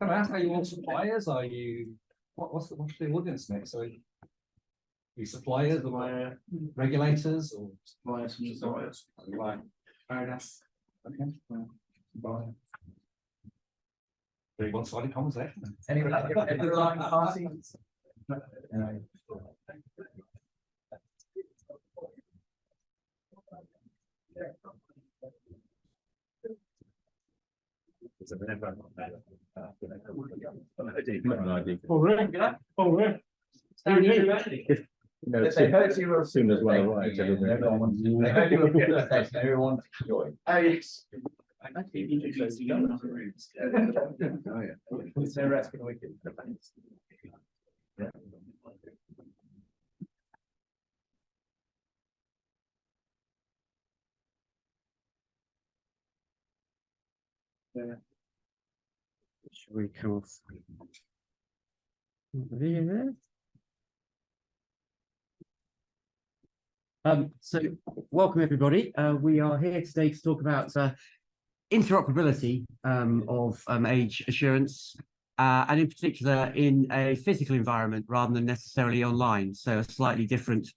Can I ask, are you all suppliers? Are you what's the audience mix? So, are you suppliers or regulators or Suppliers. right? Fair enough. Okay. Bye. Very one-sided conversation. Any relying parties? They heard you were soon as well, right? They heard you were facilitating, everyone wanted to join. Oh, yes. It's no rest for the wicked. Should we come off? Video there. So welcome everybody. We are here today to talk about interoperability of age assurance, and in particular in a physical environment rather than necessarily online. So a slightly different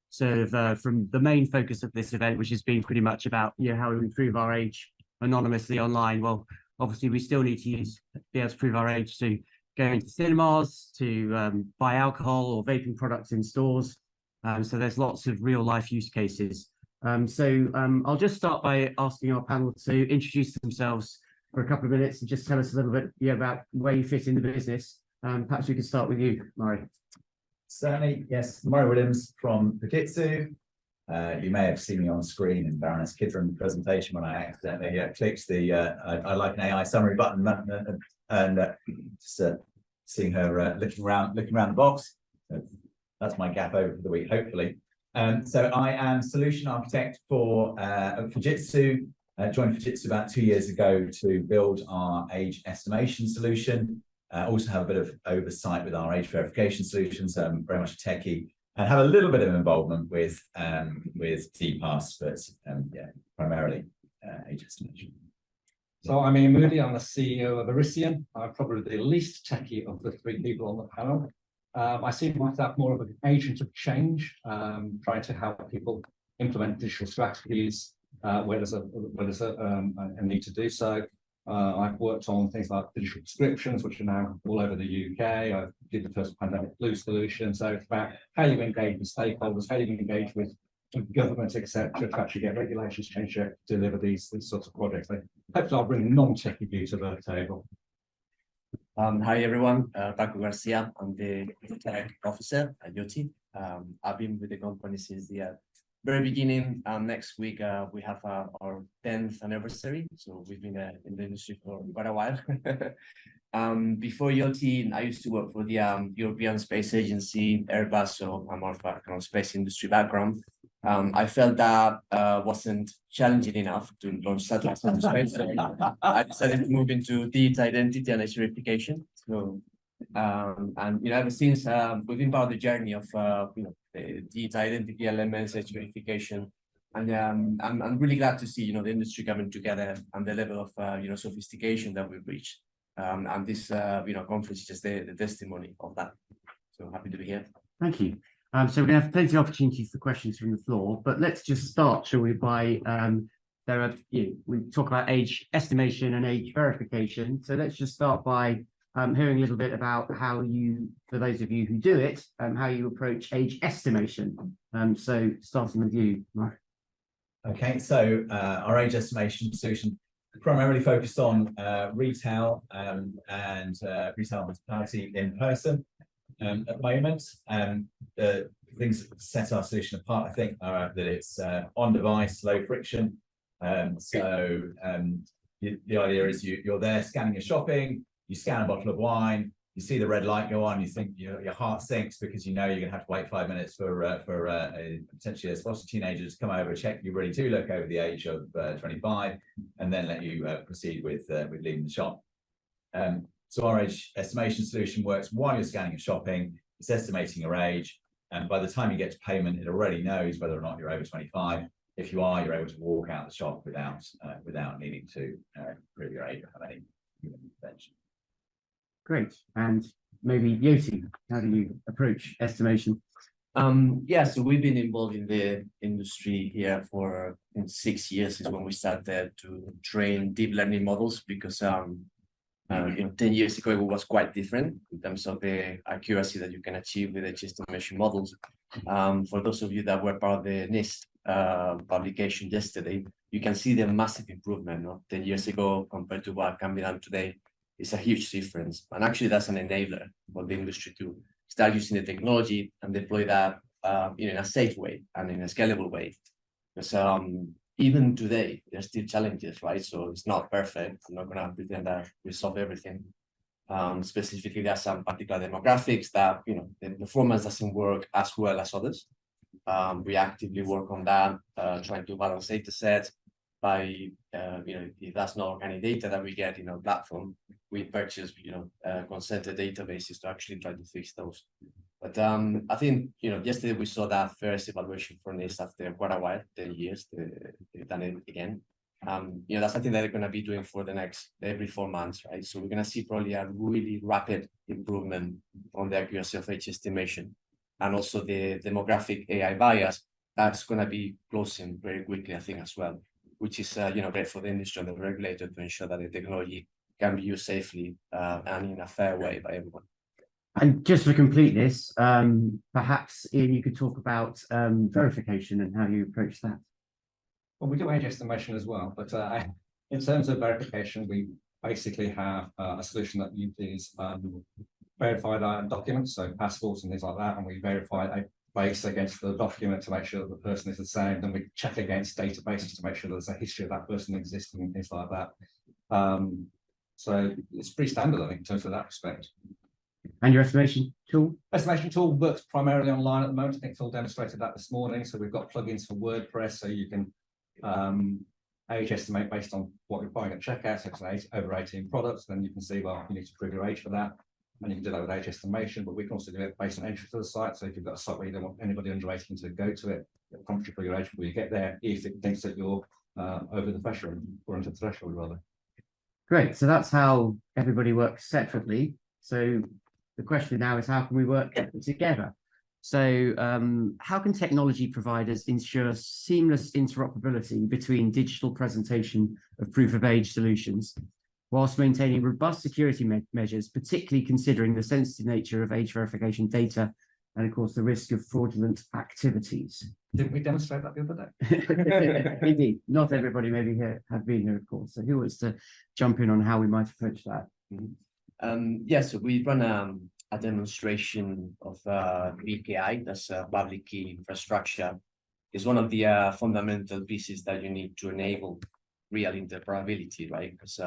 sort of from the main focus of this event, which has been pretty much about how we improve our age anonymously online. Well, obviously we still need to be able to prove our age to go into cinemas, to buy alcohol or vaping products in stores. So there's lots of real life use cases. I'll just start by asking our panel to introduce themselves for a couple of minutes and just tell us a little bit about where you fit in the business. Perhaps we could start with you, Murray. Certainly, yes. Murray Williams from Fujitsu. You may have seen me on screen in Baroness Kidron presentation when I accidentally clicked the I like an AI summary button and just seeing her looking around the box. So that's my gap over for the week, hopefully. So I am solution architect for Fujitsu. Joined Fujitsu about 2 years ago to build our age estimation solution. Also have a bit of oversight with our age verification solution, so I'm very much a techie, and have a little bit of involvement with DPass, but primarily age estimation. So I'm Ian Moody. I'm the CEO of Arisian. I'm probably the least techie of the three people on the panel. I see myself more of an agent of change, trying to help people implement digital strategies where there's a need to do so. I've worked on things like digital prescriptions, which are now all over the UK. I did the first pandemic flu solution. So it's about how you engage with stakeholders, how you engage with government, etc., to actually get regulations changed to deliver these sorts of projects. So hopefully I'll bring a non-techie view to the table. Hi everyone, Paco Garcia. I'm the tech officer at Yoti. I've been with the company since the very beginning. Next week we have our 10th anniversary, so we've been in the industry for quite a while. Before Yoti, I used to work for the European Space Agency, Airbus, so I'm more of a kind of space industry background. I felt that wasn't challenging enough to launch satellites into space, so I decided to move into digital identity and age verification. So, and ever since we've been part of the journey of the digital identity elements, age verification, and I'm really glad to see the industry coming together and the level of sophistication that we've reached. And this conference is just the testimony of that. So happy to be here. Thank you. So we're going to have plenty of opportunities for questions from the floor, but let's just start, shall we, by we talk about age estimation and age verification. So let's just start by hearing a little bit about how you, for those of you who do it, how you approach age estimation. So starting with you, Mark. Okay, so our age estimation solution primarily focused on retail and retail hospitality in person. At the moment, the things that set our solution apart, I think, are that it's on device, low friction. The idea is you're there scanning your shopping, you scan a bottle of wine, you see the red light go on, you think your heart sinks because you're going to have to wait 5 minutes for potentially a spotted teenager to come over, check you really do look over the age of 25, and then let you proceed with leaving the shop. So our age estimation solution works while you're scanning your shopping. It's estimating your age, and by the time you get to payment, it already knows whether or not you're over 25. If you are, you're able to walk out the shop without needing to prove your age or have any human intervention. Great. And maybe Yoti, how do you approach estimation? Yeah, so we've been involved in the industry here for 6 years is when we started to train deep learning models because 10 years ago it was quite different in terms of the accuracy that you can achieve with edge estimation models. For those of you that were part of the NIST publication yesterday, you can see the massive improvement, no? 10 years ago compared to what can be done today. It's a huge difference. And actually that's an enabler for the industry to start using the technology and deploy that in a safe way and in a scalable way. Because even today, there's still challenges, right? So it's not perfect. I'm not gonna pretend that we solve everything. Specifically, there are some particular demographics that, the performance doesn't work as well as others. We actively work on that, trying to balance data sets by, if that's not organic data that we get in our platform, we purchase, consented databases to actually try to fix those. But I think, yesterday we saw that first evaluation for this after quite a while, 10 years, they've done it again. That's something that they're going to be doing for the next every 4 months, right? So we're going to see probably a really rapid improvement on the accuracy of edge estimation. And also the demographic AI bias, that's going to be closing very quickly, I think, as well, which is, great for the industry and the regulator to ensure that the technology can be used safely and in a fair way by everyone. And just for completeness, perhaps Ian, you could talk about verification and how you approach that. Well, we do age estimation as well, but in terms of verification, we basically have a solution that uses verified documents, so passports and things like that, and we verify a base against the document to make sure that the person is the same. Then we check against databases to make sure there's a history of that person existing and things like that. So it's pretty standard, I think, in terms of that respect. And your estimation tool? Estimation tool works primarily online at the moment. I think Phil demonstrated that this morning. So we've got plugins for WordPress, so you can age estimate based on what you're buying at checkout. So it's over 18 products, then you can see, well, you need to prove your age for that. And you can do that with age estimation, but we can also do it based on entry to the site. So if you've got a site where you don't want anybody under 18 to go to it, it'll prompt you for your age before you get there, if it thinks that you're over the threshold, or into the threshold rather. Great. So that's how everybody works separately. So the question now is, how can we work together? So how can technology providers ensure seamless interoperability between digital presentation of proof of age solutions, whilst maintaining robust security measures, particularly considering the sensitive nature of age verification data and, of course, the risk of fraudulent activities? Didn't we demonstrate that the other day? Indeed. Not everybody maybe have been here, of course. So who wants to jump in on how we might approach that? So we run a demonstration of PKI, that's public key infrastructure. It's one of the fundamental pieces that you need to enable real interoperability, right? Because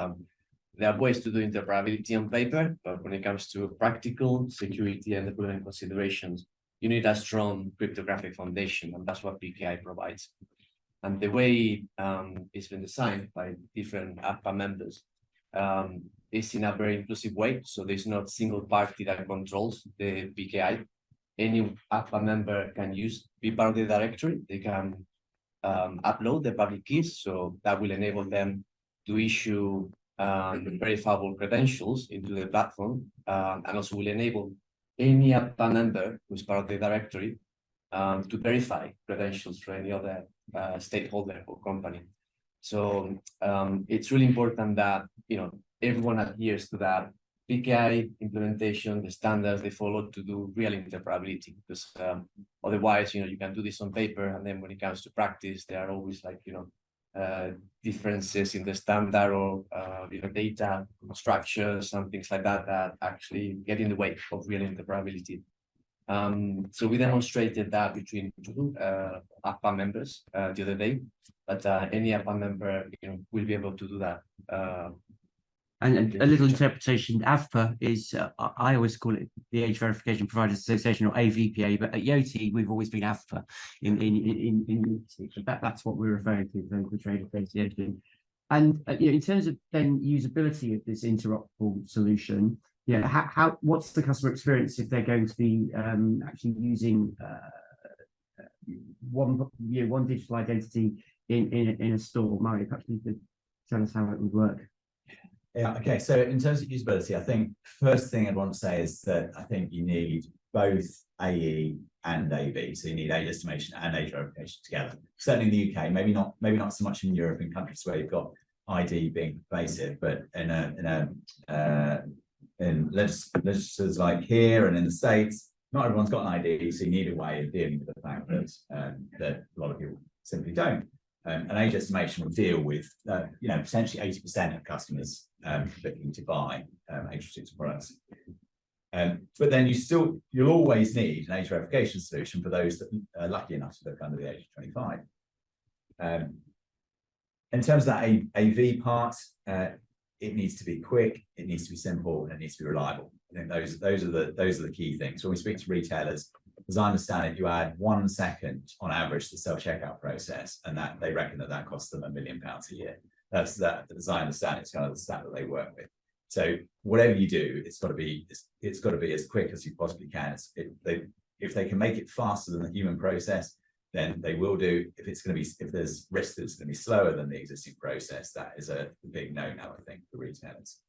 there are ways to do interoperability on paper, but when it comes to practical security and deployment considerations, you need a strong cryptographic foundation, and that's what PKI provides. And the way it's been designed by different APA members is in a very inclusive way. So there's not a single party that controls the PKI. Any APA member can be part of the directory. They can upload the public keys, so that will enable them to issue verifiable credentials into the platform, and also will enable any APA member who's part of the directory to verify credentials for any other stakeholder or company. So it's really important that everyone adheres to that PKI implementation, the standards they follow to do real interoperability. Because otherwise, you can do this on paper, and then when it comes to practice, there are always differences in the standard or data structures and things like that that actually get in the way of real interoperability. So we demonstrated that between two APA members the other day, but any APA member will be able to do that. And a little interpretation, AVPA is, I always call it the Age Verification Providers Association, or AVPA, but at Yoti, we've always been AVPA in that's what we're referring to, the Trade Association. And in terms of then usability of this interoperable solution, what's the customer experience if they're going to be actually using one digital identity in a store? Mario, perhaps you could tell us how it would work. Yeah, okay. So in terms of usability, I think first thing I'd want to say is that I think you need both AE and AV. So you need age estimation and age verification together. Certainly in the UK, maybe not so much in European countries where you've got ID being pervasive, but in legislatures like here and in the States, not everyone's got an ID, so you need a way of dealing with the fact that that a lot of people simply don't. An age estimation will deal with, potentially 80% of customers looking to buy age-restricted products. But then you'll always need an age verification solution for those that are lucky enough to look under the age of 25. In terms of that AV part, it needs to be quick, it needs to be simple, and it needs to be reliable. I think those are the key things. When we speak to retailers, as I understand it, you add 1 second on average to the self-checkout process, and that they reckon that costs them £1 million a year. That's as I understand, it's kind of the stat that they work with. So whatever you do, it's got to be as quick as you possibly can. If they can make it faster than the human process, then they will do. If there's risk that it's going to be slower than the existing process, that is a big no-no, I think, for retailers.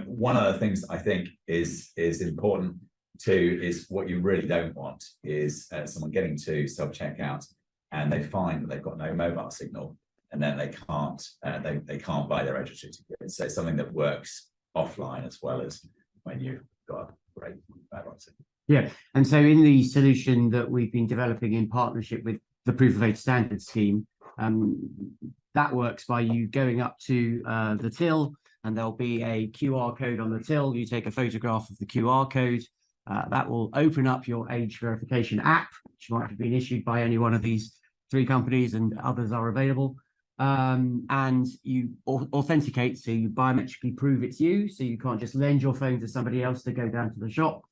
One of the things I think is important too is what you really don't want is someone getting to self-checkout and they find that they've got no mobile signal, and then they can't buy their registered goods. So something that works offline as well as when you've got a great mobile signal. Yeah, and so in the solution that we've been developing in partnership with the Proof of Age Standards scheme, that works by you going up to the till, and there'll be a QR code on the till. You take a photograph of the QR code. That will open up your age verification app, which might have been issued by any one of these 3 companies, and others are available. And you authenticate, so you biometrically prove it's you, so you can't just lend your phone to somebody else to go down to the shop.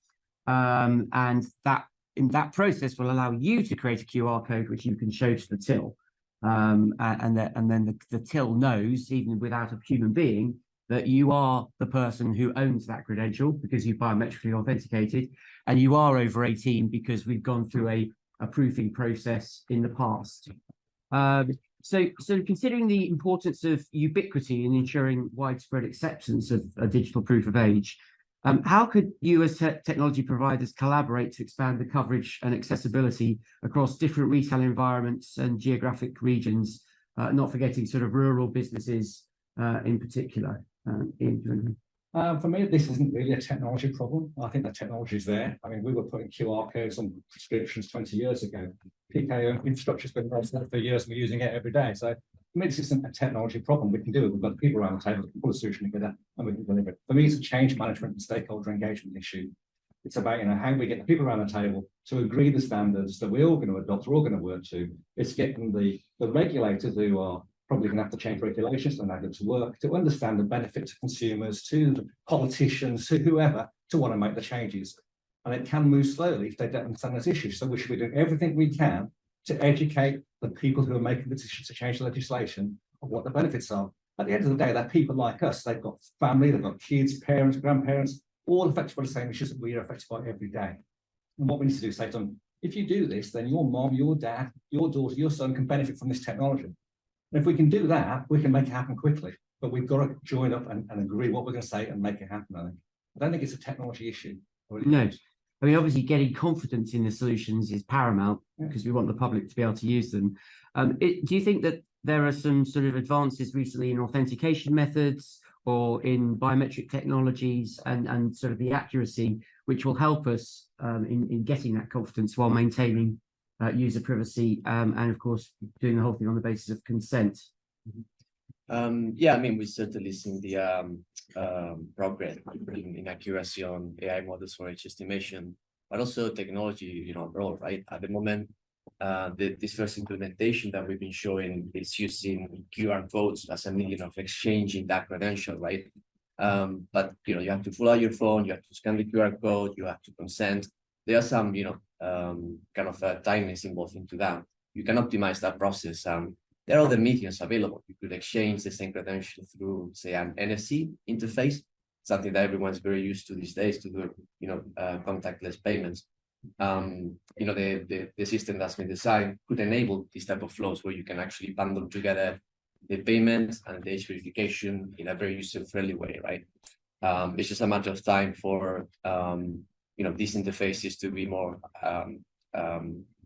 And that in that process will allow you to create a QR code which you can show to the till. And then the till knows, even without a human being, that you are the person who owns that credential because you biometrically authenticated, and you are over 18 because we've gone through a proofing process in the past. So considering the importance of ubiquity in ensuring widespread acceptance of a digital proof of age, how could you as technology providers collaborate to expand the coverage and accessibility across different retail environments and geographic regions, not forgetting sort of rural businesses in particular? For me, this isn't really a technology problem. I think the technology is there. I mean, we were putting QR codes on prescriptions 20 years ago. PKO infrastructure's been there for years, and we're using it every day. So for me, this isn't a technology problem. We can do it. We've got people around the table, we can pull a solution together, and we can deliver it. For me, it's a change management and stakeholder engagement issue. It's about, how we get the people around the table to agree the standards that we're all going to adopt, we're all going to work to. It's getting the regulators who are probably going to have to change regulations and add it to work, to understand the benefit to consumers, to the politicians, to whoever, to want to make the changes. And it can move slowly if they don't understand this issue. So we should be doing everything we can to educate the people who are making the decisions to change the legislation of what the benefits are. At the end of the day, they're people like us. They've got family, they've got kids, parents, grandparents, all affected by the same issues that we are affected by every day. And what we need to do is say to them, if you do this, then your mom, your dad, your daughter, your son can benefit from this technology. And if we can do that, we can make it happen quickly. But we've got to join up and agree what we're going to say and make it happen. I don't think it's a technology issue. No. I mean, obviously, getting confidence in the solutions is paramount because we want the public to be able to use them. Do you think that there are some sort of advances recently in authentication methods or in biometric technologies and sort of the accuracy, which will help us in getting that confidence while maintaining user privacy and, of course, doing the whole thing on the basis of consent? Yeah, I mean, we've certainly seen the progress in accuracy on AI models for age estimation, but also technology, overall, right? At the moment, this first implementation that we've been showing is using QR codes as a means of exchanging that credential, right? But, you have to pull out your phone, you have to scan the QR code, you have to consent. There are some, kind of timelines involved into that. You can optimize that process. There are other mediums available. You could exchange the same credential through, say, an NFC interface, something that everyone's very used to these days to do, contactless payments. The system that's been designed could enable these type of flows where you can actually bundle together the payment and the age verification in a very user-friendly way, right? It's just a matter of time for these interfaces to be more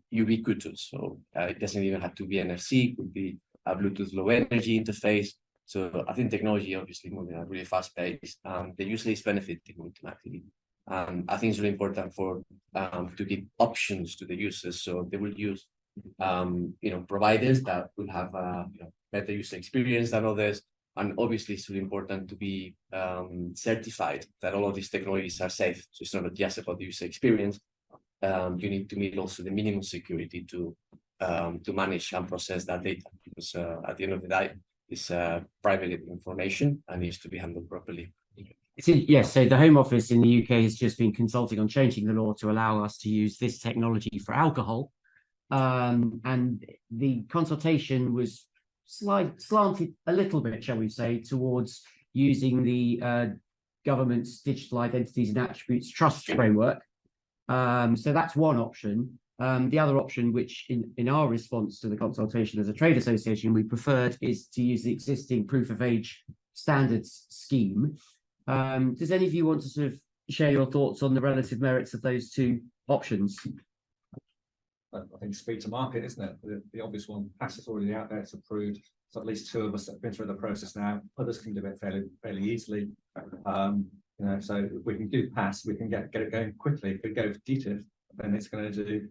ubiquitous. So it doesn't even have to be NFC, it could be a Bluetooth low energy interface. So I think technology obviously moving at a really fast pace. The user is benefiting automatically. I think it's really important for to give options to the users, so they will use providers that will have better user experience than others. And obviously it's really important to be certified that all of these technologies are safe. So it's not just about the user experience. You need to meet also the minimum security to manage and process that data, because at the end of the day, it's private information and needs to be handled properly. Yes, so the Home Office in the UK has just been consulting on changing the law to allow us to use this technology for alcohol. And the consultation was slanted a little bit, shall we say, towards using the government's digital identities and attributes trust framework. So that's one option. The other option, which in our response to the consultation as a trade association, we preferred, is to use the existing proof of age standards scheme. Does any of you want to sort of share your thoughts on the relative merits of those two options? I think speed to market, isn't it? The obvious one, PASS is already out there, it's approved. So at least 2 of us have been through the process now. Others can do it fairly easily. So if we can do PASS, we can get it going quickly. If we go for DTIF, then it's going to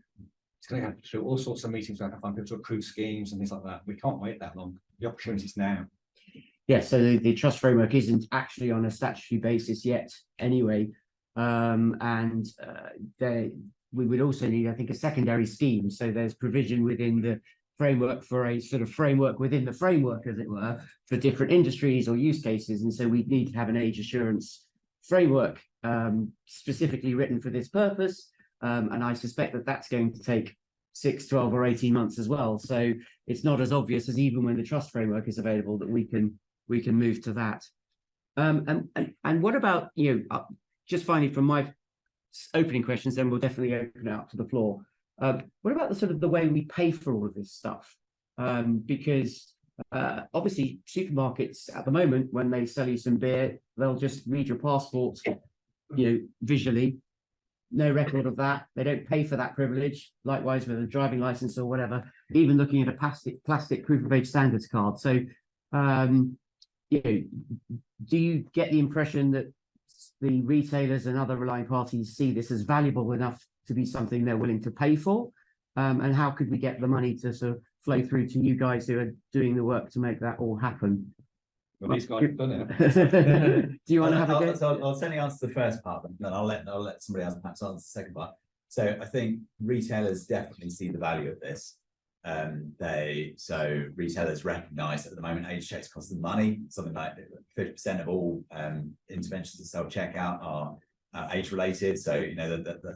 have to do all sorts of meetings. Like find people to approve schemes and things like that. We can't wait that long. The opportunity is now. Yes, so the trust framework isn't actually on a statutory basis yet anyway. We would also need, I think, a secondary scheme. So there's provision within the framework for a sort of framework within the framework, as it were, for different industries or use cases. And so we need to have an age assurance framework specifically written for this purpose. And I suspect that that's going to take 6, 12 or 18 months as well. So it's not as obvious as even when the trust framework is available that we can move to that. And what about, just finally from my opening questions, then we'll definitely open it up to the floor. What about the sort of the way we pay for all of this stuff? Because obviously supermarkets at the moment, when they sell you some beer, they'll just read your passport, visually, no record of that. They don't pay for that privilege. Likewise with a driving license or whatever, even looking at a plastic proof of age standards card. So, do you get the impression that the retailers and other relying parties see this as valuable enough to be something they're willing to pay for? And how could we get the money to sort of flow through to you guys who are doing the work to make that all happen? Well, these guys have done it. Do you want to have a go? I'll certainly answer the first part, and then I'll let somebody else perhaps answer the second part. So I think retailers definitely see the value of this. So retailers recognise that at the moment age checks cost them money. Something like 50% of all interventions at self-checkout are age related. So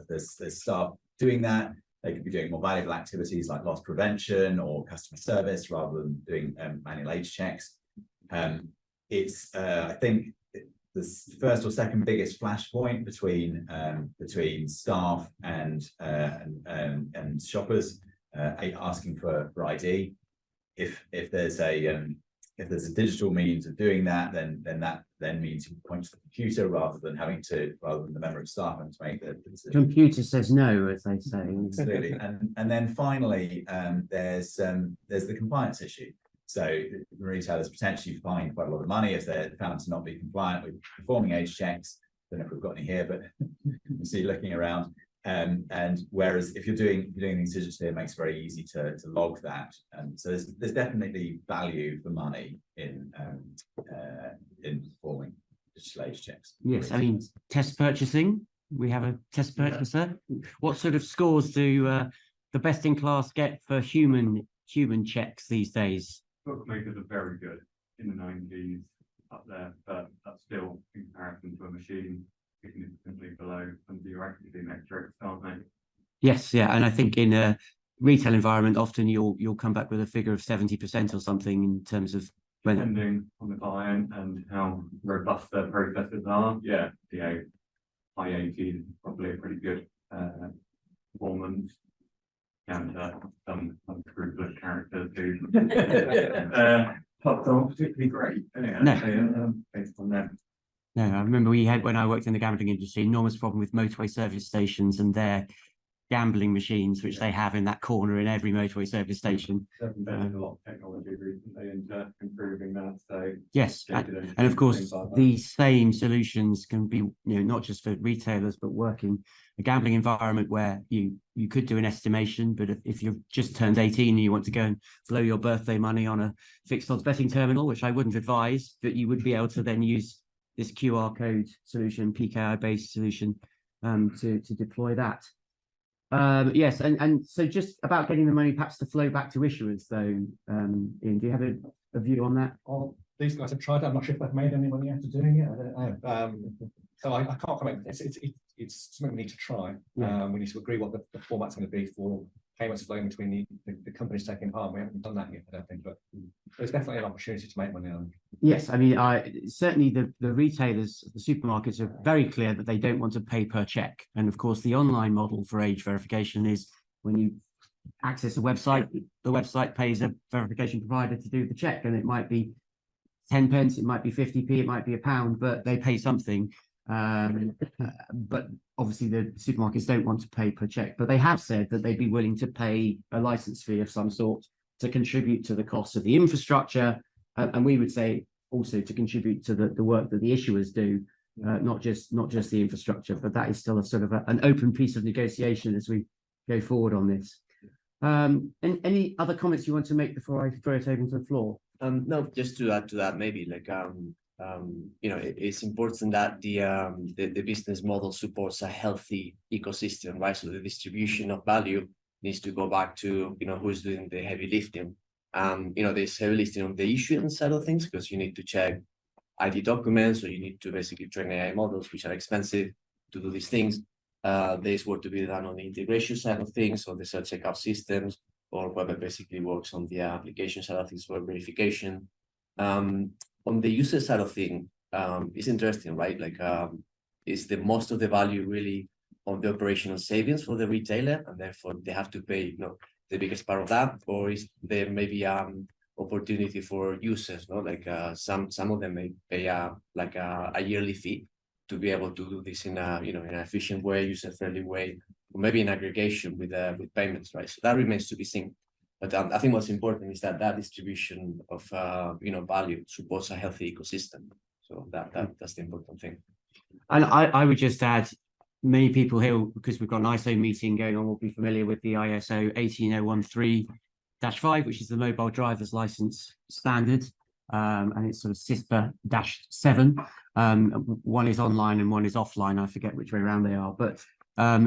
there's staff doing that. They could be doing more valuable activities like loss prevention or customer service rather than doing manual age checks. I think the first or second biggest flashpoint between staff and shoppers asking for ID. If there's a digital means of doing that, then that means you point to the computer rather than the member of staff having to make the decision. Computer says no, as they say. Absolutely. And then finally, there's the compliance issue. So retailers potentially find quite a lot of money if they're found to not be compliant with performing age checks. Don't know if we've got any here, but you see looking around. And whereas if you're doing things digitally, it makes it very easy to log that. So there's definitely value for money in performing digital age checks. Yes, I mean, test purchasing. We have a test purchaser. What sort of scores do the best in class get for human checks these days? Bookmakers are very good in the 90s up there, but that's still in comparison to a machine significantly below some of the accuracy metrics, aren't they? Yes, yeah, and I think in a retail environment, often you'll come back with a figure of 70% or something in terms of when. Depending on the client and how robust their processes are, yeah, high 80s is probably a pretty good performance. And some unscrupulous characters who not particularly great, anyway, No. actually, based on that. No, I remember we had, when I worked in the gambling industry, enormous problem with motorway service stations and their gambling machines, which they have in that corner in every motorway service station. They've invested a lot of technology recently into improving that, so. Yes, and of course, these same solutions can be, not just for retailers, but work in a gambling environment where you could do an estimation, but if you've just turned 18 and you want to go and blow your birthday money on a fixed odds betting terminal, which I wouldn't advise, but you would be able to then use this QR code solution, PKI based solution, to deploy that. Yes, and so just about getting the money perhaps to flow back to issuers, though, Ian, do you have a view on that? Well, these guys have tried. I'm not sure if they've made any money after doing it. I don't know. So I can't comment. It's something we need to try. Yeah. We need to agree what the format's going to be for payments flowing between the companies taking part. We haven't done that yet, I don't think, but there's definitely an opportunity to make money on it. Yes, I mean, certainly the retailers, the supermarkets are very clear that they don't want to pay per check. And of course, the online model for age verification is when you access a website, the website pays a verification provider to do the check, and it might be 10 pence, it might be 50p, it might be £1, but they pay something. But obviously the supermarkets don't want to pay per check, but they have said that they'd be willing to pay a license fee of some sort to contribute to the cost of the infrastructure, and we would say also to contribute to the work that the issuers do, not just the infrastructure. But that is still a sort of an open piece of negotiation as we go forward on this. And any other comments you want to make before I throw it open to the floor? No, just to add to that, maybe it's important that the business model supports a healthy ecosystem, right? So the distribution of value needs to go back to, who's doing the heavy lifting. There's heavy lifting on the issuance side of things, because you need to check ID documents, or you need to basically train AI models, which are expensive to do these things. There's work to be done on the integration side of things, or the self-checkout systems, or whoever basically works on the application side of things for verification. On the user side of things, it's interesting, right? Is the most of the value really on the operational savings for the retailer, and therefore they have to pay, the biggest part of that, or is there maybe opportunity for users, some of them may pay a yearly fee to be able to do this in a in an efficient way, user-friendly way, or maybe in aggregation with payments, right? So that remains to be seen. But I think what's important is that distribution of value supports a healthy ecosystem. So that's the important thing. And I would just add, many people here, because we've got an ISO meeting going on, will be familiar with the ISO 18013-5, which is the mobile driver's license standard. And it's sort of CISPA-7. One is online and one is offline. I forget which way around they are. But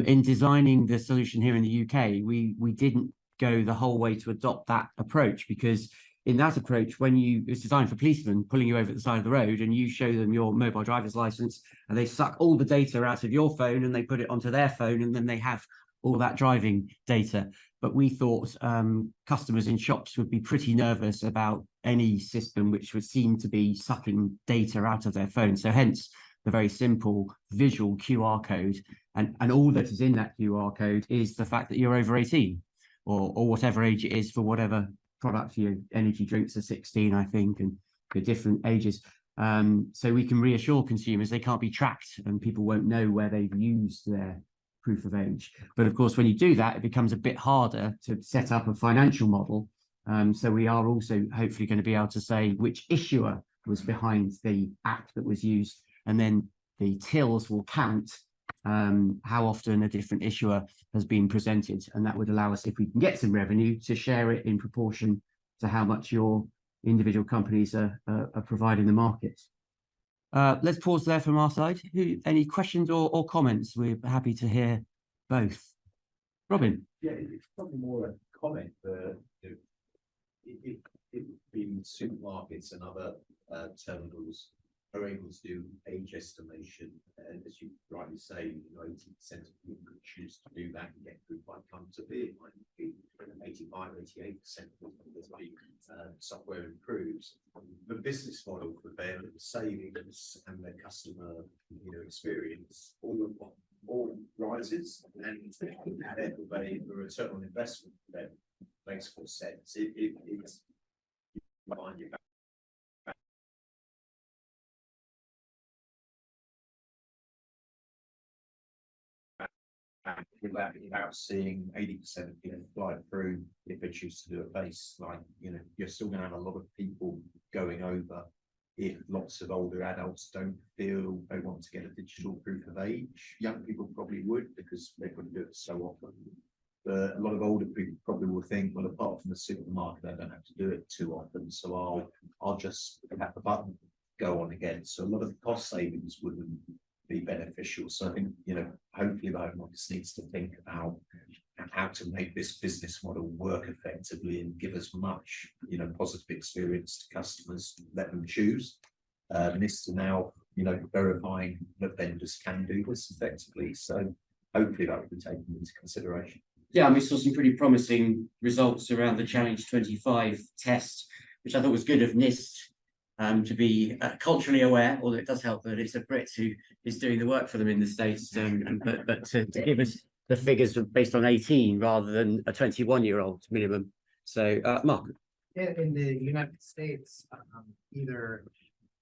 in designing the solution here in the UK, we didn't go the whole way to adopt that approach, because in that approach, it's designed for policemen pulling you over at the side of the road, and you show them your mobile driver's license, and they suck all the data out of your phone and they put it onto their phone, and then they have all that driving data. But we thought customers in shops would be pretty nervous about any system which would seem to be sucking data out of their phone. So hence the very simple visual QR code, and all that is in that QR code is the fact that you're over 18. Or whatever age it is for whatever product. Energy drinks are 16, I think, and the different ages. So we can reassure consumers they can't be tracked, and people won't know where they've used their proof of age. But of course, when you do that, it becomes a bit harder to set up a financial model. So we are also hopefully going to be able to say which issuer was behind the app that was used, and then the tills will count how often a different issuer has been presented, and that would allow us, if we can get some revenue, to share it in proportion to how much your individual companies are providing the market. Let's pause there from our side. Any questions or comments? We're happy to hear both. Robin? Yeah, it's probably more a comment that it being supermarkets and other terminals are able to do age estimation, and as you rightly say, 80% of people could choose to do that and get through quite comfortably. It might be 85, 88% as the software improves. The business model for them, the savings and the customer experience all rises, and the return on investment for them makes more sense. It's find your And without seeing 80% of people fly through, if they choose to do a base, like, you know, you're still gonna have a lot of people going over. If lots of older adults don't feel they want to get a digital proof of age, young people probably would because they couldn't do it so often. But a lot of older people probably will think, well, apart from the supermarket, I don't have to do it too often, so I'll just have the button go on again. So a lot of cost savings wouldn't be beneficial. So I think, you know, hopefully the Home Office needs to think about how to make this business model work effectively and give as much, you know, positive experience to customers, let them choose. NIST are now, you know, verifying that vendors can do this effectively. So hopefully that will be taken into consideration. Yeah, and we saw some pretty promising results around the Challenge 25 test, which I thought was good of NIST to be culturally aware, although it does help that it's a Brit who is doing the work for them in the States, but to give us the figures based on 18 rather than a 21-year-old minimum. So, Mark. In the United States, either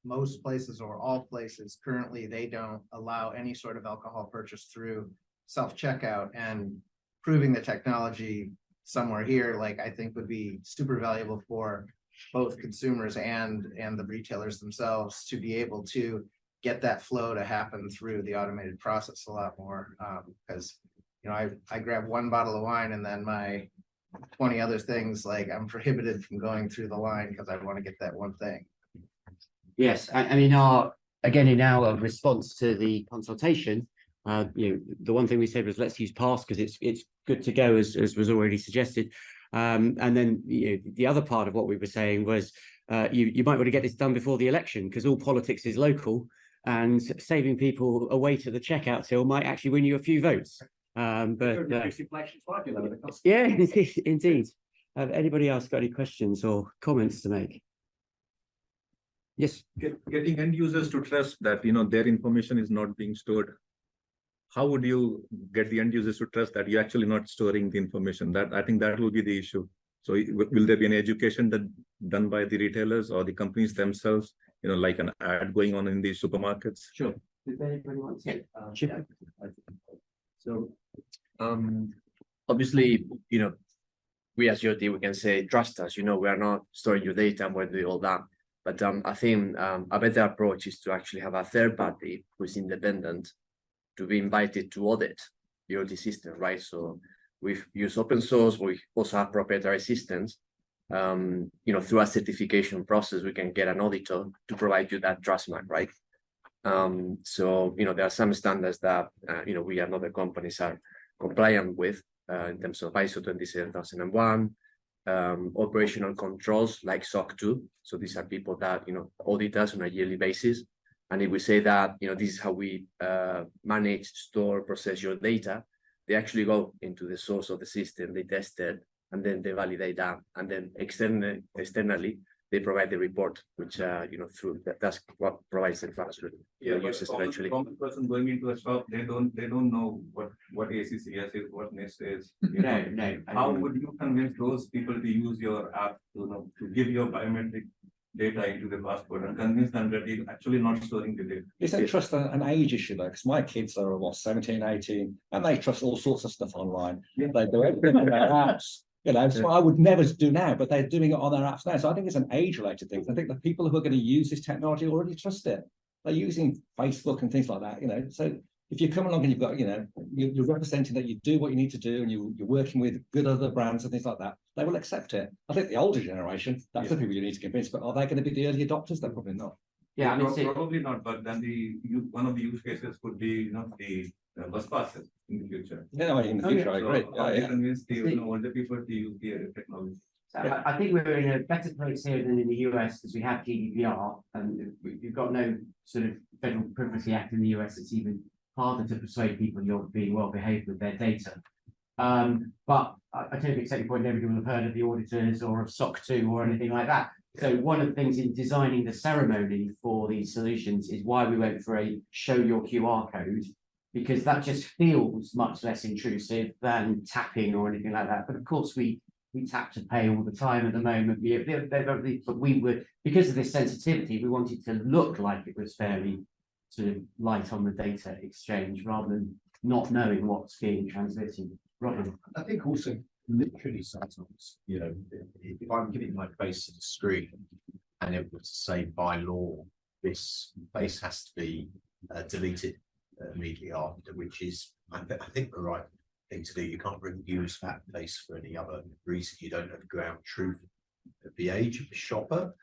most places or all places, currently they don't allow any sort of alcohol purchase through self-checkout, and proving the technology somewhere here, like, I think would be super valuable for both consumers and the retailers themselves to be able to get that flow to happen through the automated process a lot more. Because, you know, I grab one bottle of wine and then my 20 other things, like, I'm prohibited from going through the line because I want to get that one thing. Yes, I mean, in our response to the consultation, you know, the one thing we said was let's use pass because it's good to go, as was already suggested. And then, you know, the other part of what we were saying was you might want to get this done before the election because all politics is local, and saving people away to the checkout till might actually win you a few votes. Yeah, indeed. Anybody else got any questions or comments to make? Yes. Getting end users to trust that, you know, their information is not being stored. How would you get the end users to trust that you're actually not storing the information? That, I think that will be the issue. So will there be an education that done by the retailers or the companies themselves, you know, like an ad going on in the supermarkets? Sure. Did anybody want to? So, obviously, you know, we as UT, we can say, trust us, you know, we are not storing your data and we're doing all that. But I think a better approach is to actually have a third party who is independent to be invited to audit the OT system, right? So we use open source, we also have proprietary systems. You know, through a certification process, we can get an auditor to provide you that trust mark, right? So, you know, there are some standards that, you know, we and other companies are compliant with in terms of ISO 27001, operational controls like SOC 2. So these are people that, you know, audit us on a yearly basis. And if we say that, you know, this is how we manage, store, process your data, they actually go into the source of the system, they test it, and then they validate that. And then externally, they provide the report, which, you know, through that's what provides the trust to the users eventually. Common person going into a shop, they don't know what ACCS is, what NIST is. No. How would you convince those people to use your app to give your biometric data into the passport and convince them that they're actually not storing the data? Is that trust an age issue though? Because my kids are what, 17, 18, and they trust all sorts of stuff online. Yeah. They do everything on their apps. You know, it's what I would never do now, but they're doing it on their apps now. So I think it's an age-related thing. I think the people who are going to use this technology already trust it. They're using Facebook and things like that, you know. So if you come along and you've got, you know, you're representing that you do what you need to do and you're working with good other brands and things like that, they will accept it. I think the older generation, that's the people you need to convince, but are they going to be the early adopters? They're probably not. Yeah, I mean, probably not, but then one of the use cases could be, you know, the bus passes in the future. Yeah, in the future, I agree. So how do you convince the, you know, older people to use the technology? So I think we're in a better place here than in the US because we have GDPR and we've got no sort of Federal Privacy Act in the US. It's even harder to persuade people you're being well behaved with their data. But I totally accept your point. Everybody will have heard of the auditors or of SOC 2 or anything like that. So one of the things in designing the ceremony for these solutions is why we went for a show your QR code, because that just feels much less intrusive than tapping or anything like that. But of course, we tap to pay all the time at the moment. But we were, because of this sensitivity, we wanted to look like it was fairly sort of light on the data exchange rather than not knowing what's being transmitted. Robin? I think also literally sometimes, you know, if I'm giving my face to the screen and it was to say by law, this face has to be deleted immediately after, which is, I think, the right thing to do. You can't really use that face for any other reason. You don't know the ground truth of the age of the shopper.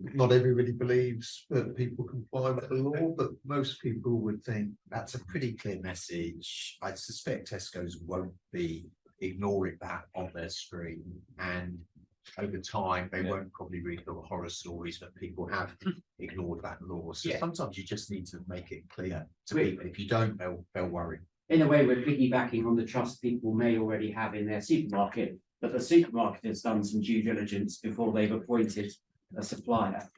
Not everybody believes that people comply with the law, but most people would think that's a pretty clear message. I suspect Tesco's won't be ignoring that on their screen, and over time they won't probably read the horror stories that people have ignored that law. So sometimes you just need to make it clear to people. If you don't, they'll worry. In a way, we're piggybacking on the trust people may already have in their supermarket, but the supermarket has done some due diligence before they've appointed a supplier.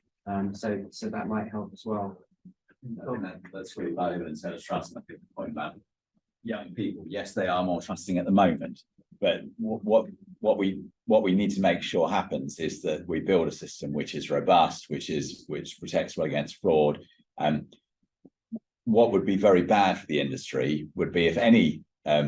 So that might help as well. I think that's really valuable in terms of trust. I think the point about young people, yes, they are more trusting at the moment, but what we need to make sure happens is that we build a system which is robust, which protects well against fraud. What would be very bad for the industry would be if any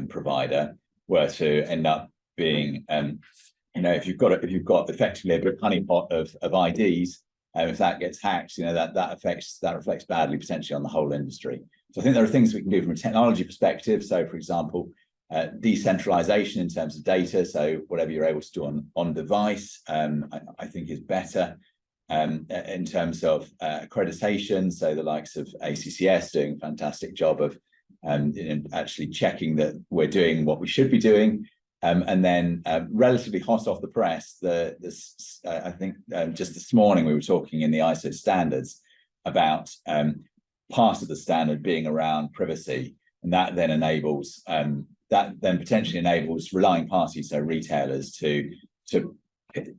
provider were to end up being, if you've got effectively a big honeypot of IDs, if that gets hacked, that reflects badly potentially on the whole industry. So I think there are things we can do from a technology perspective. So, for example, decentralization in terms of data. So whatever you're able to do on device, I think is better. In terms of accreditation, so the likes of ACCS doing a fantastic job of actually checking that we're doing what we should be doing. And then relatively hot off the press, I think just this morning we were talking in the ISO standards about part of the standard being around privacy, and that then potentially enables relying parties, so retailers, to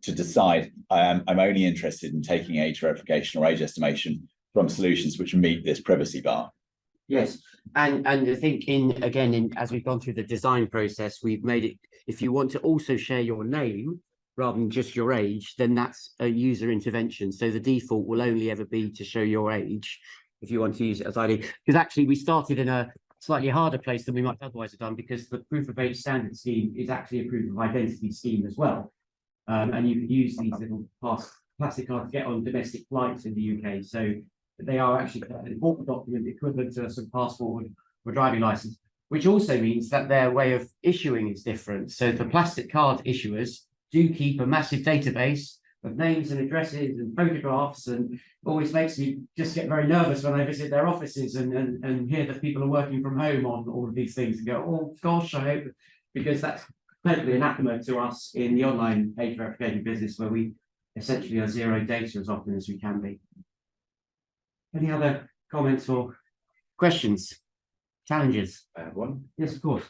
decide I'm only interested in taking age verification or age estimation from solutions which meet this privacy bar. Yes, and I think as we've gone through the design process, we've made it, if you want to also share your name rather than just your age, then that's a user intervention. So the default will only ever be to show your age if you want to use it as ID. Because actually we started in a slightly harder place than we might otherwise have done, because the proof of age standard scheme is actually a proof of identity scheme as well. And you can use these little plastic cards to get on domestic flights in the UK. So they are actually an important document equivalent to a sort of passport or driving license, which also means that their way of issuing is different. So the plastic card issuers do keep a massive database of names and addresses and photographs, and it always makes me just get very nervous when I visit their offices and hear that people are working from home on all of these things and go, oh gosh, I hope, because that's totally anathema to us in the online age verification business, where we essentially are zero data as often as we can be. Any other comments or questions, challenges? I have one. Yes, of course.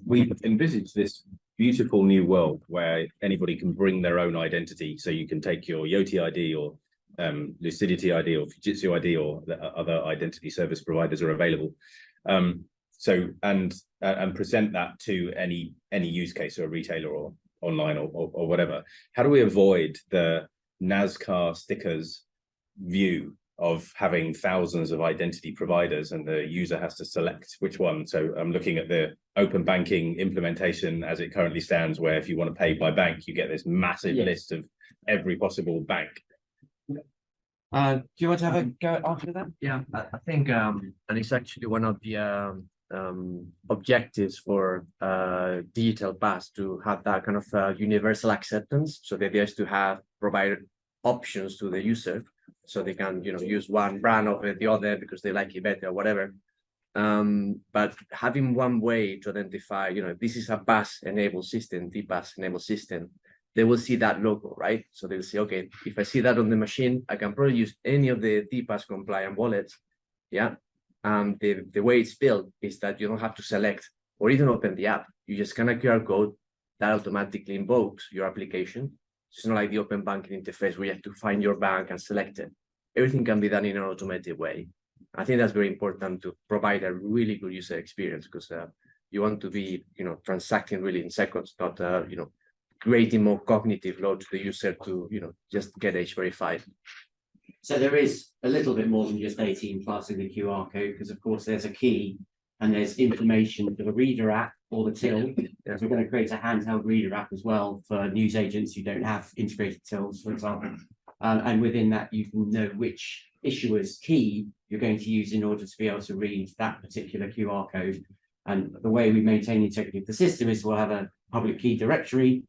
We've envisaged this beautiful new world where anybody can bring their own identity. So you can take your Yoti ID or Lucidity ID or Fujitsu ID, or the other identity service providers are available. And present that to any use case, or a retailer or online or whatever. How do we avoid the NASCAR stickers view of having thousands of identity providers and the user has to select which one? So I'm looking at the open banking implementation as it currently stands, where if you want to pay by bank, you get this massive list of every possible bank. Do you want to have a go after that? Yeah, I think, and it's actually one of the objectives for digital pass, to have that kind of universal acceptance. So the idea is to provide options to the user, so they can use one brand over the other because they like it better or whatever. But having one way to identify, this is a pass enabled system, DPass enabled system, they will see that logo, right? So they'll say, okay, if I see that on the machine, I can probably use any of the DPass compliant wallets. Yeah. The way it's built is that you don't have to select or even open the app. You just scan a QR code that automatically invokes your application. It's not like the open banking interface where you have to find your bank and select it. Everything can be done in an automated way. I think that's very important to provide a really good user experience, because you want to be, transacting really in seconds, not, creating more cognitive load to the user to, just get age verified. So there is a little bit more than just 18+ in the QR code, because of course there's a key, and there's information for the reader app or the till. So we're going to create a handheld reader app as well for news agents who don't have integrated tills, for example. And within that, you can know which issuer's key you're going to use in order to be able to read that particular QR code. And the way we maintain the integrity of the system is we'll have a public key directory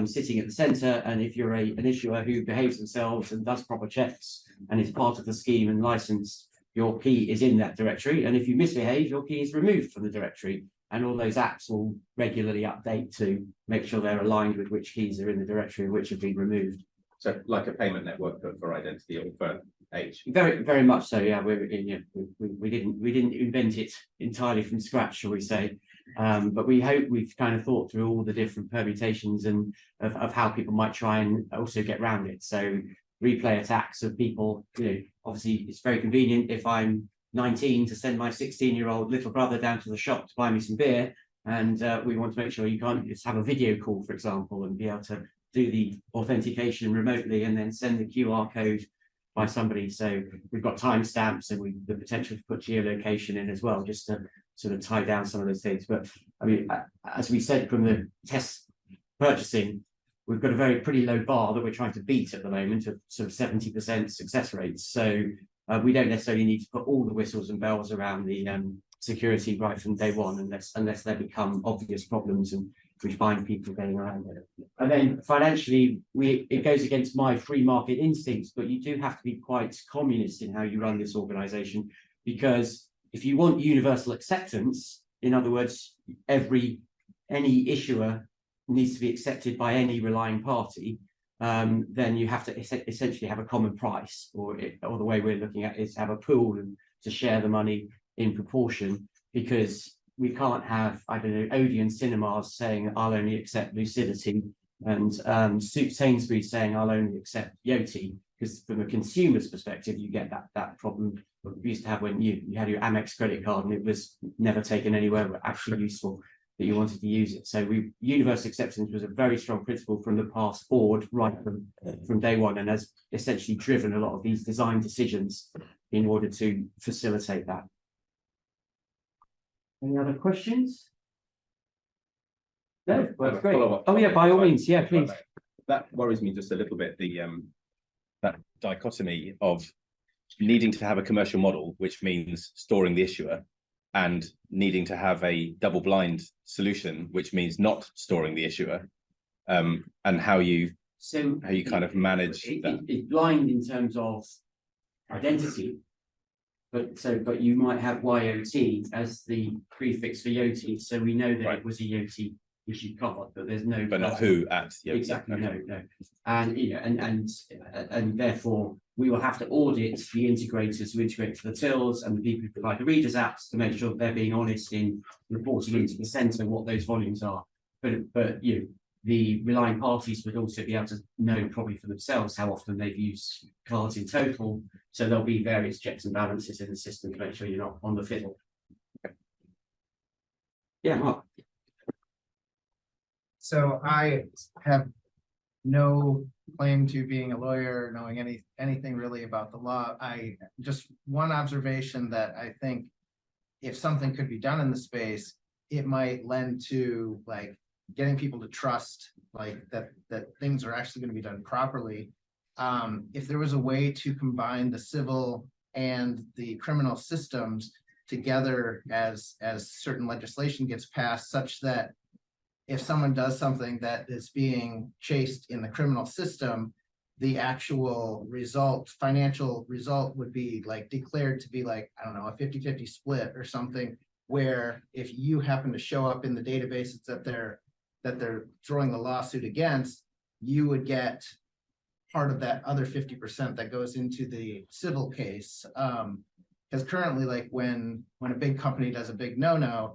sitting at the center. And if you're an issuer who behaves themselves and does proper checks and is part of the scheme and licensed, your key is in that directory. And if you misbehave, your key is removed from the directory. And all those apps will regularly update to make sure they're aligned with which keys are in the directory and which have been removed. So like a payment network for identity or for age. Very, very much so. Yeah, we didn't invent it entirely from scratch, shall we say? But we hope we've kind of thought through all the different permutations and of how people might try and also get around it. So replay attacks of people. Obviously, it's very convenient if I'm 19 to send my 16-year-old little brother down to the shop to buy me some beer, and we want to make sure you can't just have a video call, for example, and be able to do the authentication remotely and then send the QR code by somebody. So we've got timestamps and the potential to put geolocation in as well, just to sort of tie down some of those things. But I mean, as we said from the test purchasing, we've got a pretty low bar that we're trying to beat at the moment of sort of 70% success rates. So we don't necessarily need to put all the whistles and bells around the security right from day one, unless they become obvious problems and we find people getting around it. And then financially, it goes against my free market instincts, but you do have to be quite communist in how you run this organization, because if you want universal acceptance, in other words, any issuer needs to be accepted by any relying party, then you have to essentially have a common price, or the way we're looking at it is have a pool and to share the money in proportion, because we can't have, I don't know, Odeon Cinemas saying I'll only accept Lucidity and Sainsbury's saying I'll only accept Yoti, because from a consumer's perspective, you get that problem that we used to have when you had your Amex credit card and it was never taken anywhere but actually useful that you wanted to use it. So universal acceptance was a very strong principle from the past forward, right from day one, and has essentially driven a lot of these design decisions in order to facilitate that. Any other questions? No, well, that's great. Oh yeah, by all means, yeah, please. That worries me just a little bit, that dichotomy of needing to have a commercial model, which means storing the issuer, and needing to have a double blind solution, which means not storing the issuer, and how you kind of manage that. It's blind in terms of identity, but you might have YOT as the prefix for Yoti, so we know that it was a Yoti issue card, but there's no. But not who at Yoti. Exactly, no, and therefore we will have to audit the integrators who integrate for the tills and the people who provide the readers apps to make sure that they're being honest in reporting into the centre what those volumes are. But the relying parties would also be able to know probably for themselves how often they've used cards in total. So there'll be various checks and balances in the system to make sure you're not on the fiddle. Yeah, Mark. So I have no claim to being a lawyer, knowing anything really about the law. I just one observation that I think if something could be done in the space, it might lend to like getting people to trust like that things are actually going to be done properly. If there was a way to combine the civil and the criminal systems together as certain legislation gets passed, such that if someone does something that is being chased in the criminal system, the actual result, financial result would be like declared to be like, I don't know, a 50-50 split or something, where if you happen to show up in the databases that they're throwing the lawsuit against, you would get part of that other 50% that goes into the civil case. Because currently, like when a big company does a big no-no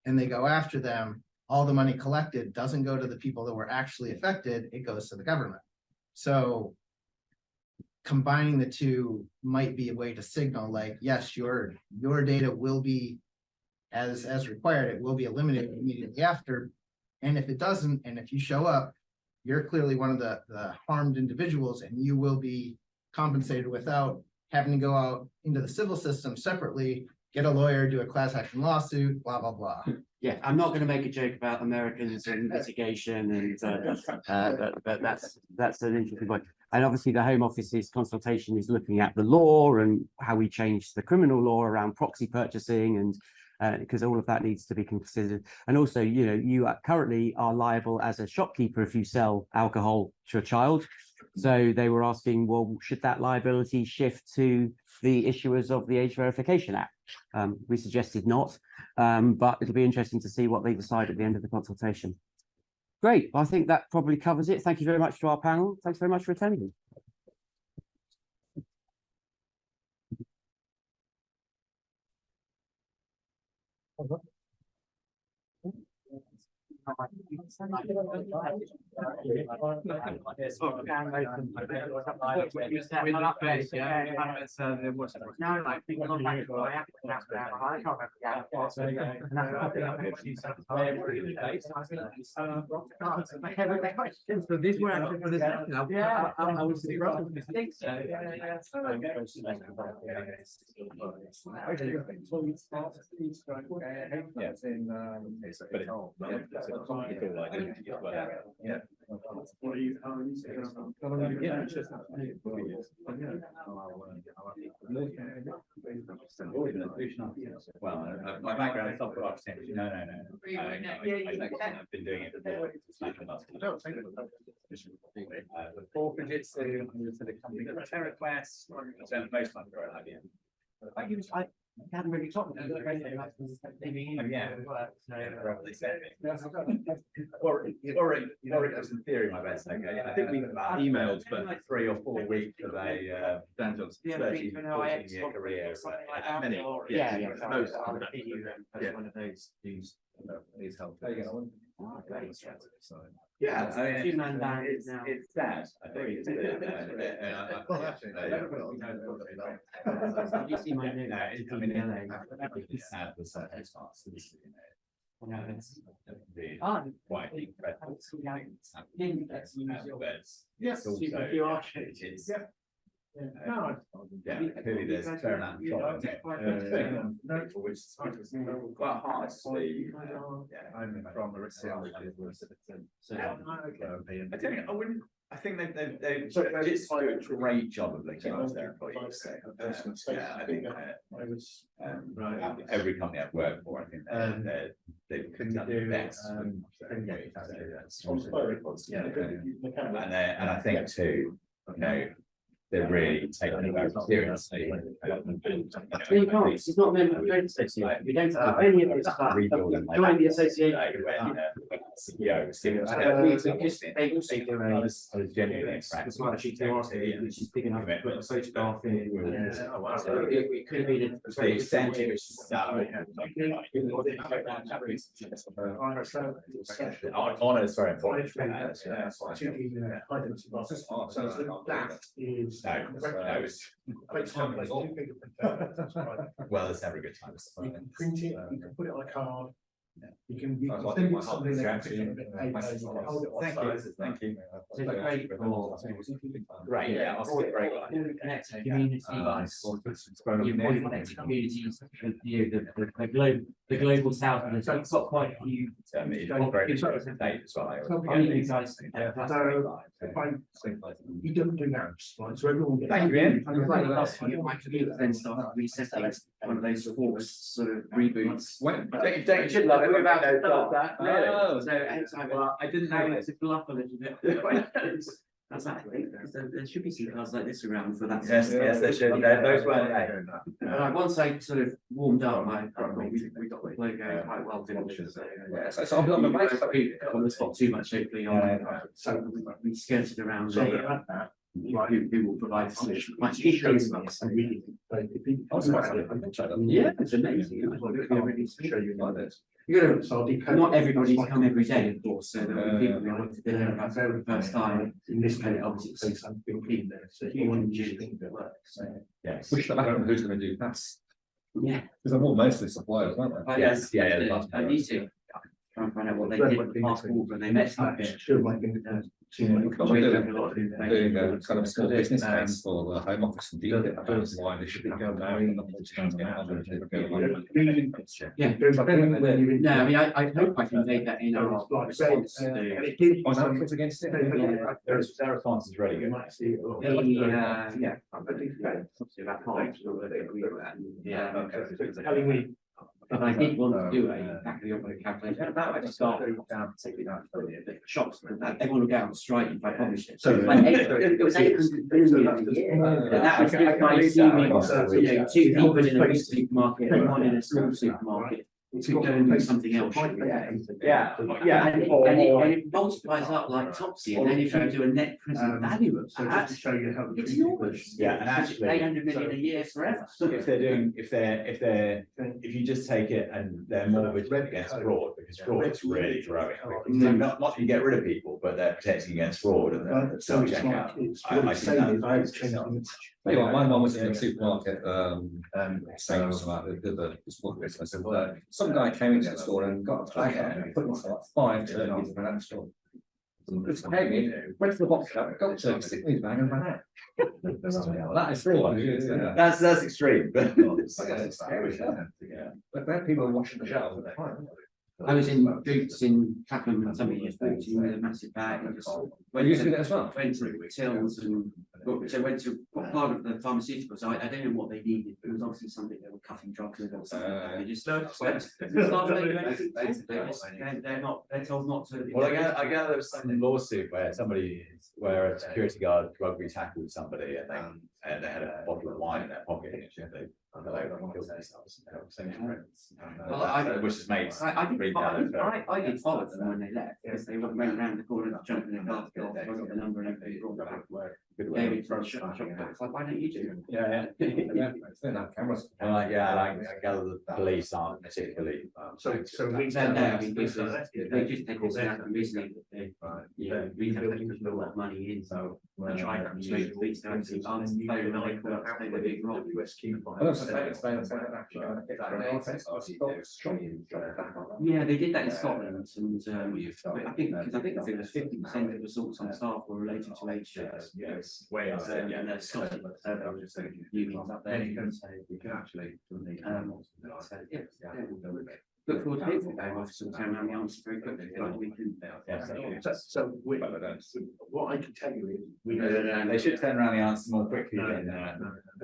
and they go after them, all the money collected doesn't go to the people that were actually affected, it goes to the government. So combining the two might be a way to signal like, yes, your data will be as required, it will be eliminated immediately after. And if it doesn't, and if you show up, you're clearly one of the harmed individuals and you will be compensated without having to go out into the civil system separately, get a lawyer, do a class action lawsuit, blah, blah, blah. Yeah, I'm not going to make a joke about Americans and litigation, and but that's an interesting point. And obviously, the Home Office's consultation is looking at the law and how we change the criminal law around proxy purchasing, and because all of that needs to be considered. And also, you know, you currently are liable as a shopkeeper if you sell alcohol to a child. So they were asking, well, should that liability shift to the issuers of the Age Verification Act? We suggested not, but it'll be interesting to see what they decide at the end of the consultation. Great. I think that probably covers it. Thank you very much to our panel. Thanks very much for attending. Well, my background is software architecture. No. I've been doing it before. Before Fujitsu, I was at a company called TerraQuest. I spent most of my career at IBM. I haven't really talked about Or was in theory my best. Okay, I think we've emailed for 3 or 4 weeks of a Dan Johnson 13-14-year career. One of those who's helpful. Yeah, I mean, two-man band now. it's sad. I think it's Did you see my note? I mean, it's sad for certain parts. Quite incredible. Yes, Clearly there's turnout. Which is quite hard to see. I'm from I think they just do a great job of looking after their employees. I think every company I've worked for, I think they've done the best. And I think too, you know, they're really taking it very seriously. You can't. It's not meant to join the association. We don't have any of this stuff. Join the association. They also do a smart sheet which is big enough to put a photograph in. So it could be the extent to which honor is very important. Well, it's never a good time. You can print it, you can put it on a card. You can send it something that can hold it on. Thank you. Great. Yeah, I'll see it very well. Connected communities, connected communities, the global south, and it's got quite a few. You don't do apps, right? So everyone gets. Thank you, Ian. My computer then started resetting one of those forced sort of reboots. You should love it. We're about to start that. Oh. So anytime I didn't know it to pull up a little bit. That's actually, there should be some cars like this around for that. Yes, there should. Those weren't. But once I sort of warmed up, we got the logo quite well, didn't we? So I'll be on the right side. On the spot too much, hopefully. So we skirted around there. Who will provide solution. Yeah, it's amazing. Not everybody's come every day, of course, so there will be people who want to be there about the first time. In this case, obviously, it's complete there. So you want to think that works. Yes. Which the background who's going to do that? Yeah. Because they're all mostly suppliers, aren't they? Yes, yeah. I need to try and find out what they did with the passport when they met. Doing kind of small business case for the Home Office and deal with it, about why they should be going now. Yeah. No, I mean, I hope I can make that in our response to the, Was against it? Their response is really good. yeah. Obviously that can't agree with that. Yeah. But I did want to do a back of the envelope calculation about it to start the shops, everyone will go on strike if I published it. So it was 800 billion a year. But that was just by assuming, you know, 2 people in a big supermarket and 1 in a small supermarket. To go and do something else. Yeah. And it multiplies up like Topsy, and then if you do a net present value of that, it's enormous. Yeah, and actually, 800 million a year forever. if you just take it and they're mortgaged against fraud, because fraud is really growing. So not that you get rid of people, but they're protecting against fraud and the self-checkout. I think that's. Anyway, my mum was in a supermarket, saying about the small business. Some guy came into the store and got a flag out and put himself 5 turkeys in that store. Just came in, went to the box shop, got the turkey, stick in his bag and ran out. That is fraud. That's extreme. But But then people are washing the shelves. I was in Boots in Clapham and somebody just walked in with a massive bag and just went You used to do to, that as well? went to Tills and so went to part of the pharmaceuticals. I don't know what they needed. It was obviously something they were cutting drugs with or something. They just went. They're told not to. Well, I gather there was some lawsuit where a security guard rugby tackled somebody and they had a bottle of wine in their pocket. Which is made. I did follow them when they left because they went around the corner, jumped in the car, got the number and everything. Brought back. Gave it to the shop. It's like, why don't you do it? Yeah. Cameras. I gather the police aren't particularly. No, I mean, they just take this out and recently that they, we have put a lot of money in, so I try to persuade the police to actually answer the phone and they call up, play the big role. Yeah, they did that in Scotland, and I think it was 50% of assaults on staff were related to age shares. Yes. And they're Scotland, unions up there. Look forward to it. Officer will turn around the answer very quickly. We can. So what I can tell you is They should turn around the answer more quickly than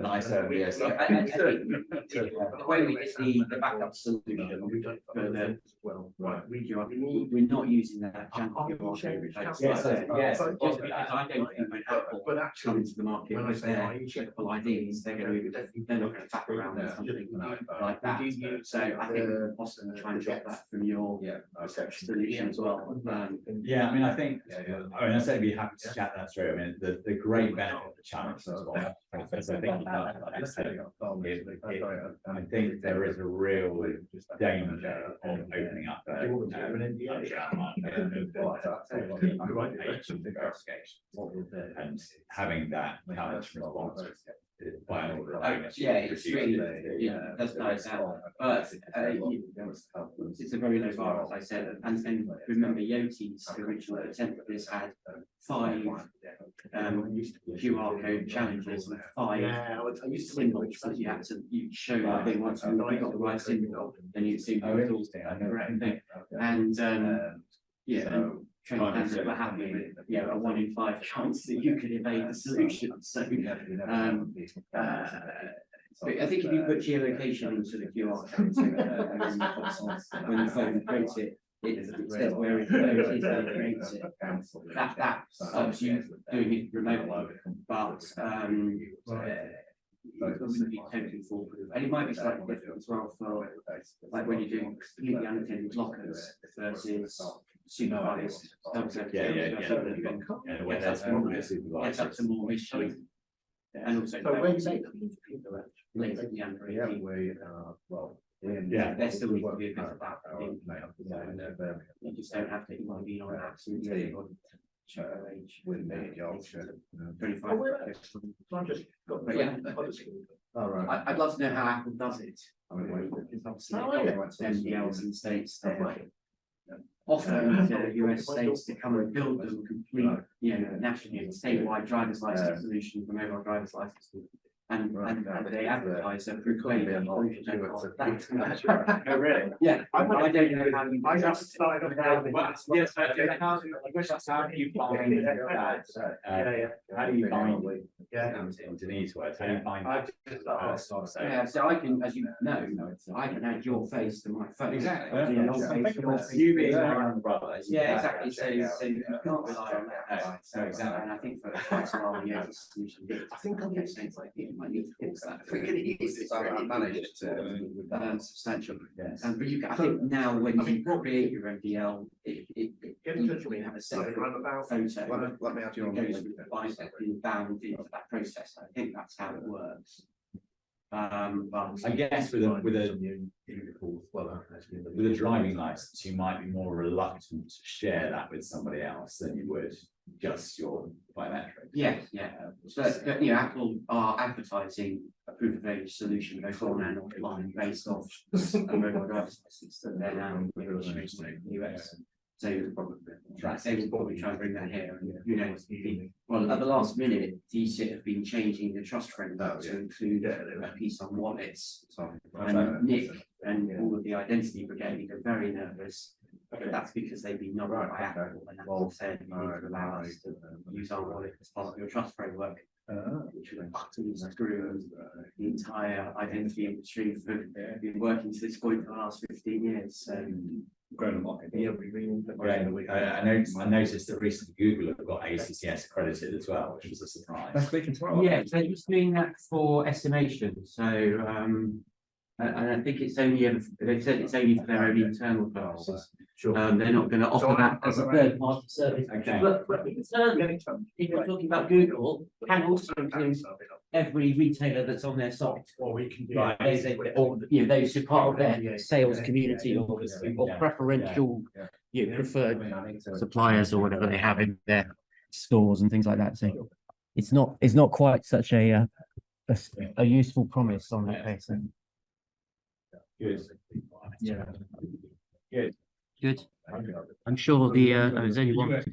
I certainly. I think the way we get the backup solution for the we're not using that junky market replace. Yes, just because I don't think when Apple come into the market with their Apple IDs, they're not going to tap around with something like that. So I think Austin try and drop that from your solution as well. Yeah, I mean, I said we'd be happy to chat that through. I mean, the great benefit of the challenge as well. I think there is a real danger of opening up and having that challenge response. It's really, that's nice. But it's a very low bar, as I said. And remember, Yoti's original attempt at this had 5 QR code challenges and 5 symbols that you had to show that they want to got the right symbol, then you'd see the correct thing. And training candidates were happy with a 1 in 5 chance that you could evade the solution. So but I think if you put geolocation into the QR code, when the phone creates it, it says where it is and it creates it. That stops you doing it remotely, but it wouldn't be totally foolproof. And it might be slightly different as well for like when you're doing completely unattended lockers versus supervised. Gets up to more issues. And also there still needs to be a bit of that. You just don't have to be on absolutely. I'd love to know how Apple does it. Everybody else in the States. offering to US states to come and build them complete, nationally, statewide driver's license solution for mobile driver's license. And they advertise and proclaim. Oh, really? Yeah, I don't know how you. I just started. Yes, how do you find that? How do you find? Yeah. In Denise's words, how do you find? Yeah, so I can, as you know, I can add your face to my phone. Exactly. You being my own brother. Yeah, exactly. So you can't rely on that. So exactly. And I think for quite a while, yeah, it's a solution. I think I'll get things like you might need to fix that. If we're going to use this, managed to substantial. Yes. But you, I think now when you create your MDL, it Get in touch with me. have a separate Roundabout. photo. Let me add you It on. goes with the bicep and bound into that process. I think that's how it works. But I guess with a driving license, you might be more reluctant to share that with somebody else than you would just your biometrics. yeah, but Apple are advertising a proof of age solution both on and offline based off a mobile driver's license that they're now introducing in the US. So they will probably try and bring that here. And, well, at the last minute, DCIT have been changing the trust framework to include a piece on wallets. And Nick and all of the identity brigade are very nervous. But that's because they've been knocked by Apple, and Apple said you need to allow us to use our wallet as part of your trust framework. Which would utterly screw the entire identity industry for been working to this point for the last 15 years. So I noticed that recently Google have got ACCS accredited as well, which was a surprise. That's speaking tomorrow. yeah, so just doing that for estimation. So and I think it's only they said it's only for their own internal purposes. Sure. They're not going to offer that as a third party service. Okay. But in turn, if you're talking about Google, can also include every retailer that's on their site. Or we can do. Right, or those who are part of their sales community or preferential, preferred suppliers or whatever they have in their stores and things like that. So it's not quite such a useful promise on that basis. Good. Yeah. Good. Good. I'm sure there's only one.